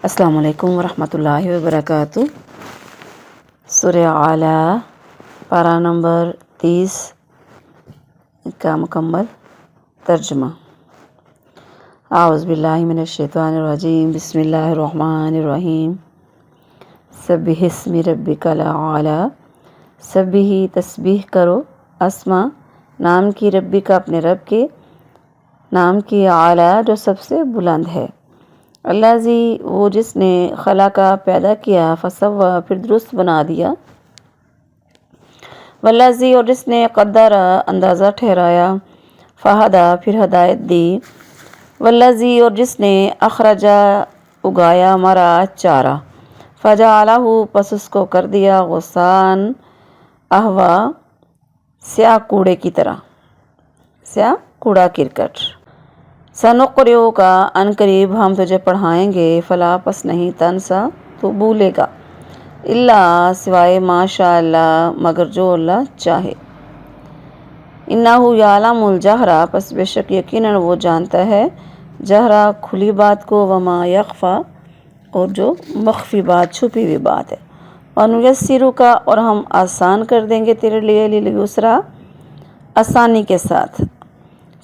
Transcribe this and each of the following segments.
السلام علیکم ورحمۃ اللہ وبرکاتہ۔ سورہ اعلیٰ پارہ نمبر 30 کا مکمل ترجمہ۔ اعوذ باللہ من الشیطان الرجیم، بسم اللہ الرحمن الرحیم۔ سبح اسم ربک الاعلی، سبح تسبیح کرو، اسما نام کی، ربی کا اپنے رب کے نام کی، اعلیٰ جو سب سے بلند ہے۔ الذی وہ جس نے خلقہ پیدا کیا، فسوی پھر درست بنا دیا، والذی اور جس نے قدر اندازہ ٹھہرایا، فہدی پھر ہدایت دی، والذی اور جس نے اخرج اگایا، مرعی چارہ، فجعلہ پس اس کو کر دیا، غثاء احوا سیاہ کوڑے کی طرح، سیاہ کوڑا کرکٹ۔ سنقرئک ان قریب ہم تجھے پڑھائیں گے، فلا پس نہیں، تنسا تو بھولے گا، الا سوائے ما شاء اللہ مگر جو اللہ چاہے۔ انہ یعلم الجہر پس بے شک یقیناً وہ جانتا ہے، جہرا کھلی بات کو، وما یخفی اور جو مخفی بات، چھپی ہوئی بات ہے۔ ونیسرک اور ہم آسان کر دیں گے تیرے لیے، للیسرا آسانی کے ساتھ،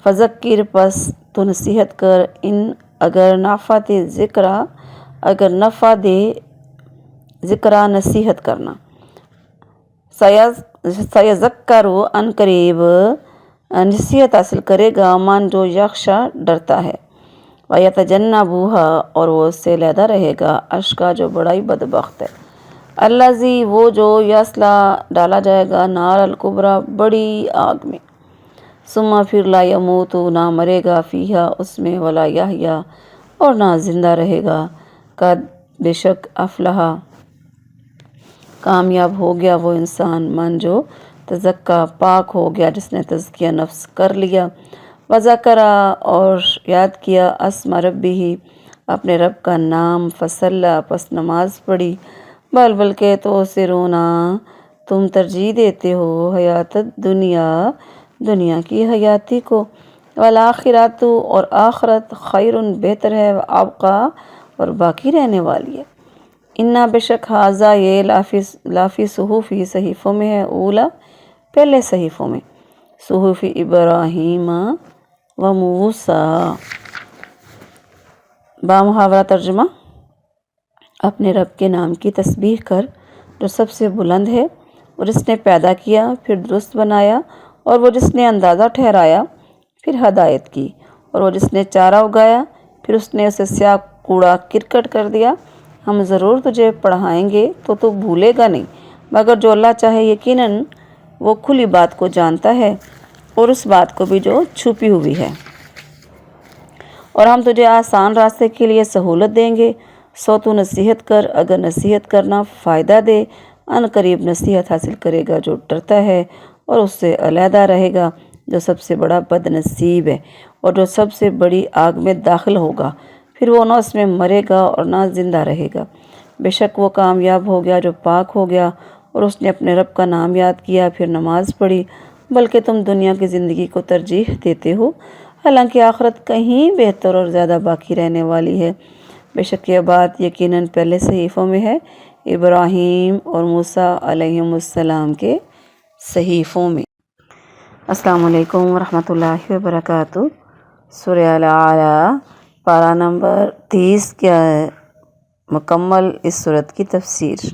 فذکر پس تو نصیحت کر، ان اگر نفعت ذکرہ اگر نفع دے ذکرہ نصیحت کرنا، سیذکر ان قریب نصیحت حاصل کرے گا، من جو یخشا ڈرتا ہے، ویتجنبها اور وہ اس سے علیحدہ رہے گا، اشقی جو بڑا ہی بدبخت ہے، الذی وہ جو یصلی ڈالا جائے گا، نار الکبریٰ بڑی آگ میں، ثم پھر لا یموت نہ مرے گا، فیہا اس میں، ولا یحییٰ اور نہ زندہ رہے گا، قد بے شک افلح کامیاب ہو گیا وہ انسان، من جو تزکیٰ پاک ہو گیا، جس نے تزکیہ نفس کر لیا، وذکر اور یاد کیا، اسم ربہ اپنے رب کا نام، فصلی پس نماز پڑھی، بلکہ تو سرون تم ترجیح دیتے ہو، حیات الدنیا دنیا کی حیاتی کو، والآخرۃ اور آخرت، خیر بہتر ہے، ابقیٰ اور باقی رہنے والی ہے، انا بے شک ھذا یہ لافی صحف صحیفوں میں ہے، اولا پہلے صحیفوں میں، صحف ابراہیم و موسیٰ۔ بامحاورہ ترجمہ۔ اپنے رب کے نام کی تسبیح کر جو سب سے بلند ہے، اور جس نے پیدا کیا پھر درست بنایا، اور وہ جس نے اندازہ ٹھہرایا پھر ہدایت کی، اور وہ جس نے چارہ اگایا پھر اس نے اسے سیاہ کوڑا کرکٹ کر دیا۔ ہم ضرور تجھے پڑھائیں گے تو بھولے گا نہیں، مگر جو اللہ چاہے، یقیناً وہ کھلی بات کو جانتا ہے اور اس بات کو بھی جو چھپی ہوئی ہے۔ اور ہم تجھے آسان راستے کے لیے سہولت دیں گے، سو تو نصیحت کر، اگر نصیحت کرنا فائدہ دے، ان قریب نصیحت حاصل کرے گا جو ڈرتا ہے، اور اس سے علیحدہ رہے گا جو سب سے بڑا بد نصیب ہے، اور جو سب سے بڑی آگ میں داخل ہوگا، پھر وہ نہ اس میں مرے گا اور نہ زندہ رہے گا، بے شک وہ کامیاب ہو گیا جو پاک ہو گیا، اور اس نے اپنے رب کا نام یاد کیا پھر نماز پڑھی، بلکہ تم دنیا کی زندگی کو ترجیح دیتے ہو، حالانکہ آخرت کہیں بہتر اور زیادہ باقی رہنے والی ہے، بے شک یہ بات یقیناً پہلے صحیفوں میں ہے، ابراہیم اور موسیٰ علیہم السلام کے صحیفوں میں۔ السلام علیکم ورحمۃ اللہ وبرکاتہ۔ سورہ الاعلیٰ پارہ نمبر 30 کے مکمل اس سورت کی تفسیر۔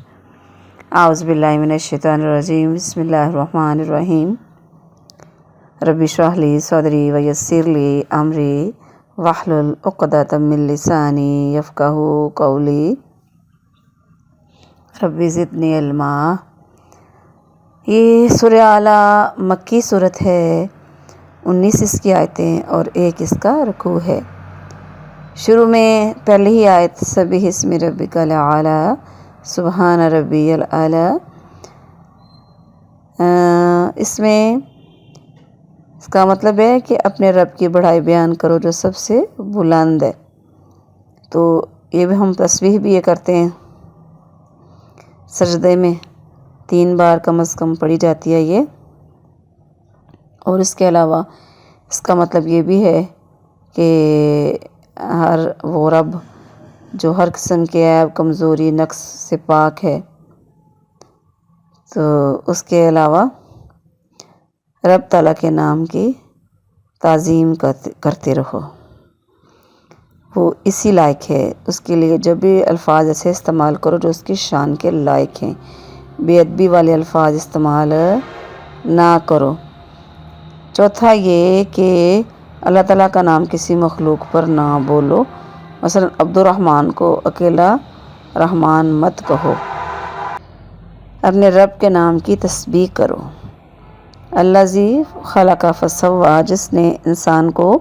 اعوذ باللہ من الشیطان الرجیم، بسم اللہ الرحمن الرحیم۔ رب اشرح لی صدری ویسر لی امری واحلل عقدۃ من لسانی یفقہوا قولی، رب زدنی علما۔ یہ سورہ اعلیٰ مکی صورت ہے، 19 اس کی آیتیں اور 1 اس کا رکوع ہے۔ شروع میں پہلی ہی آیت، سبح اسم ربک الاعلی، سبحان ربی الاعلی، اس میں اس کا مطلب ہے کہ اپنے رب کی بڑائی بیان کرو جو سب سے بلند ہے۔ تو یہ بھی ہم تسبیح بھی یہ کرتے ہیں، سجدے میں 3 بار کم از کم پڑھی جاتی ہے یہ، اور اس کے علاوہ اس کا مطلب یہ بھی ہے کہ ہر وہ رب جو ہر قسم کے عیب، کمزوری، نقص سے پاک ہے۔ تو اس کے علاوہ رب تعالیٰ کے نام کی تعظیم کرتے رہو، وہ اسی لائق ہے۔ اس کے لیے جب بھی الفاظ ایسے استعمال کرو جو اس کی شان کے لائق ہیں، بے ادبی والے الفاظ استعمال نہ کرو۔ چوتھا یہ کہ اللہ تعالیٰ کا نام کسی مخلوق پر نہ بولو، مثلا عبد الرحمن کو اکیلا رحمان مت کہو۔ اپنے رب کے نام کی تسبیح کرو۔ الذی خلق فسوی، جس نے انسان کو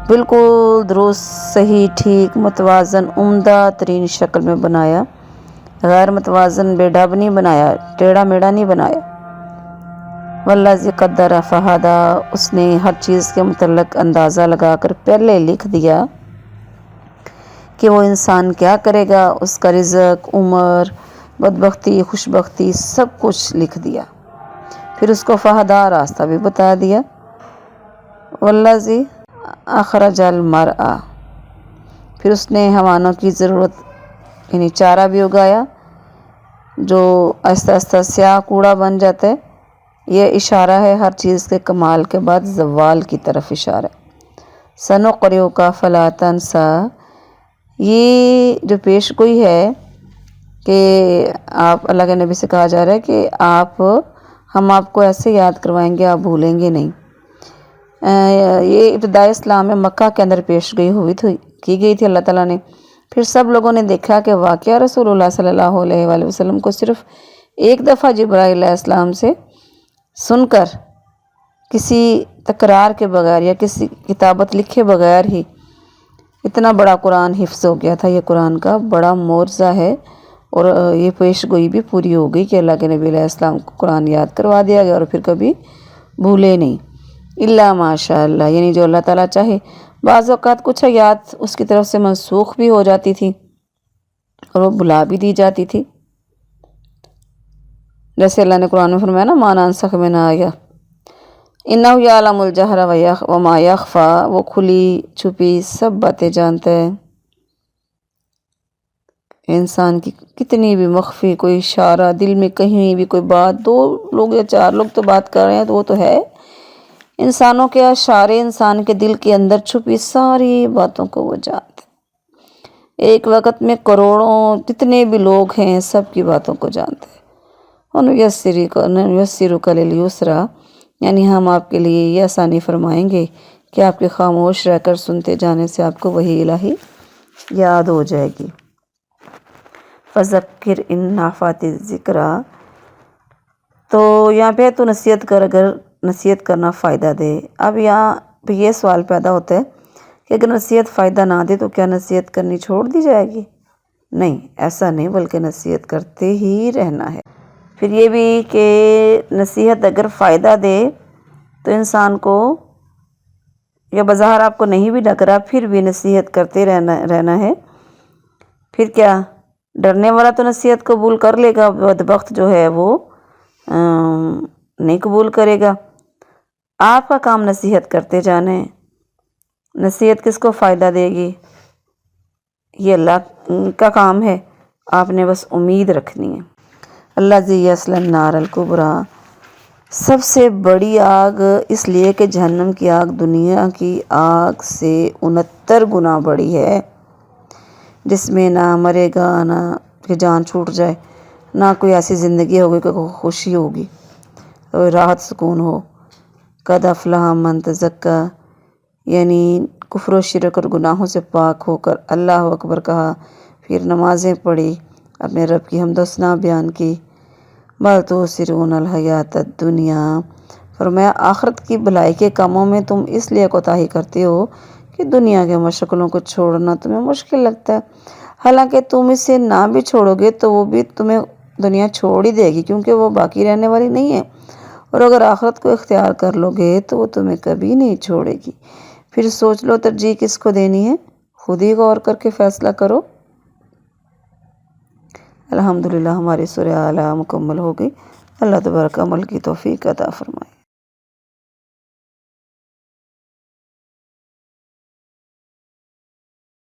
بالکل درست، صحیح، ٹھیک، متوازن، عمدہ ترین شکل میں بنایا، غیر متوازن، بے ڈھب نہیں بنایا، ٹیڑھا میڑھا نہیں بنایا۔ والذی قدر فہدی، اس نے ہر چیز کے متعلق اندازہ لگا کر پہلے لکھ دیا کہ وہ انسان کیا کرے گا، اس کا رزق، عمر، بدبختی، خوشبختی، سب کچھ لکھ دیا۔ پھر اس کو فہدی، راستہ بھی بتا دیا۔ والذی اخرج المرعی، پھر اس نے حیوانوں کی ضرورت یعنی چارہ بھی اگایا جو آہستہ آہستہ سیاہ کوڑا بن جاتا ہے۔ یہ اشارہ ہے ہر چیز کے کمال کے بعد زوال کی طرف اشارہ ہے۔ سنقرئک فلا تنسی، یہ جو پیش گوئی ہے کہ آپ اللہ کے نبی سے کہا جا رہا ہے کہ ہم آپ کو ایسے یاد کروائیں گے، آپ بھولیں گے نہیں۔ یہ ابتدائی اسلام میں مکہ کے اندر پیش گوئی کی گئی تھی اللہ تعالیٰ نے۔ پھر سب لوگوں نے دیکھا کہ واقعہ رسول اللہ صلی اللہ علیہ وآلہ وسلم کو صرف ایک دفعہ جبرائیل علیہ السلام سے سن کر کسی تکرار کے بغیر یا کسی کتابت لکھے بغیر ہی اتنا بڑا قرآن حفظ ہو گیا تھا۔ یہ قرآن کا بڑا معجزہ ہے، اور یہ پیش گوئی بھی پوری ہو گئی کہ اللہ کے نبی علیہ السلام کو قرآن یاد کروا دیا گیا اور پھر کبھی بھولے نہیں۔ الا ماشاء اللہ، یعنی جو اللہ تعالیٰ چاہے۔ بعض اوقات کچھ آیات اس کی طرف سے منسوخ بھی ہو جاتی تھی اور وہ بھلا بھی دی جاتی تھی، جیسے اللہ نے قرآن میں فرمایا نا ما ننسخ من آیہ انہ یعلم الجہر وما یخفی، وہ کھلی چھپی سب باتیں جانتا ہے۔ انسان کی کتنی بھی مخفی کوئی اشارہ، دل میں کہیں بھی کوئی بات، 2 لوگ یا 4 لوگ تو بات کر رہے ہیں تو وہ تو ہے، انسانوں کے اشارے، انسان کے دل کے اندر چھپی ساری باتوں کو وہ جانتے ہیں۔ ایک وقت میں کروڑوں جتنے بھی لوگ ہیں سب کی باتوں کو جانتے ہیں۔ وَنُيَسِّرُكَ لِلْيُسْرَىٰ، یعنی ہم آپ کے لیے یہ آسانی فرمائیں گے کہ آپ کے خاموش رہ کر سنتے جانے سے آپ کو وحی الہی یاد ہو جائے گی۔ فَذَكِّرْ إِن نَّفَعَتِ الذِّكْرَىٰ، تو یہاں پہ تو نصیحت کر، اگر نصیحت کرنا فائدہ دے۔ اب یہاں پہ یہ سوال پیدا ہوتا ہے کہ اگر نصیحت فائدہ نہ دے تو کیا نصیحت کرنی چھوڑ دی جائے گی؟ نہیں، ایسا نہیں، بلکہ نصیحت کرتے ہی رہنا ہے۔ پھر یہ بھی کہ نصیحت اگر فائدہ دے تو انسان کو، یا بظاہر آپ کو نہیں بھی لگ رہا پھر بھی نصیحت کرتے رہنا ہے۔ پھر کیا، ڈرنے والا تو نصیحت قبول کر لے گا، بدبخت جو ہے وہ نہیں قبول کرے گا۔ آپ کا کام نصیحت کرتے جانا ہے۔ نصیحت کس کو فائدہ دے گی؟ یہ اللہ کا کام ہے، آپ نے بس امید رکھنی ہے۔ الذی یصلی النار الکبریٰ، سب سے بڑی آگ اس لیے کہ جہنم کی آگ دنیا کی آگ سے 69 گنا بڑی ہے، جس میں نہ مرے گا، نہ کہ جان چھوٹ جائے، نہ کوئی ایسی زندگی ہوگی کہ کوئی خوشی ہوگی، کوئی راحت سکون ہو۔ قد افلح من تزکی، یعنی کفر و شرک اور گناہوں سے پاک ہو کر اللہ اکبر کہا، پھر نمازیں پڑھی، اپنے رب کی حمد و ثنا بیان کی۔ بل تؤثرون الحیات الدنیا، فرمایا آخرت کی بھلائی کے کاموں میں تم اس لیے کوتاہی کرتے ہو کہ دنیا کے مشغلوں کو چھوڑنا تمہیں مشکل لگتا ہے، حالانکہ تم اسے نہ بھی چھوڑو گے تو وہ بھی تمہیں دنیا چھوڑ ہی دے گی، کیونکہ وہ باقی رہنے والی نہیں ہے، اور اگر آخرت کو اختیار کر لو گے تو وہ تمہیں کبھی نہیں چھوڑے گی۔ پھر سوچ لو ترجیح کس کو دینی ہے، خود ہی غور کر کے فیصلہ کرو۔ الحمدللہ ہماری سورہ اعلیٰ مکمل ہو گئی۔ اللہ تبارک عمل کی توفیق عطا فرمائے۔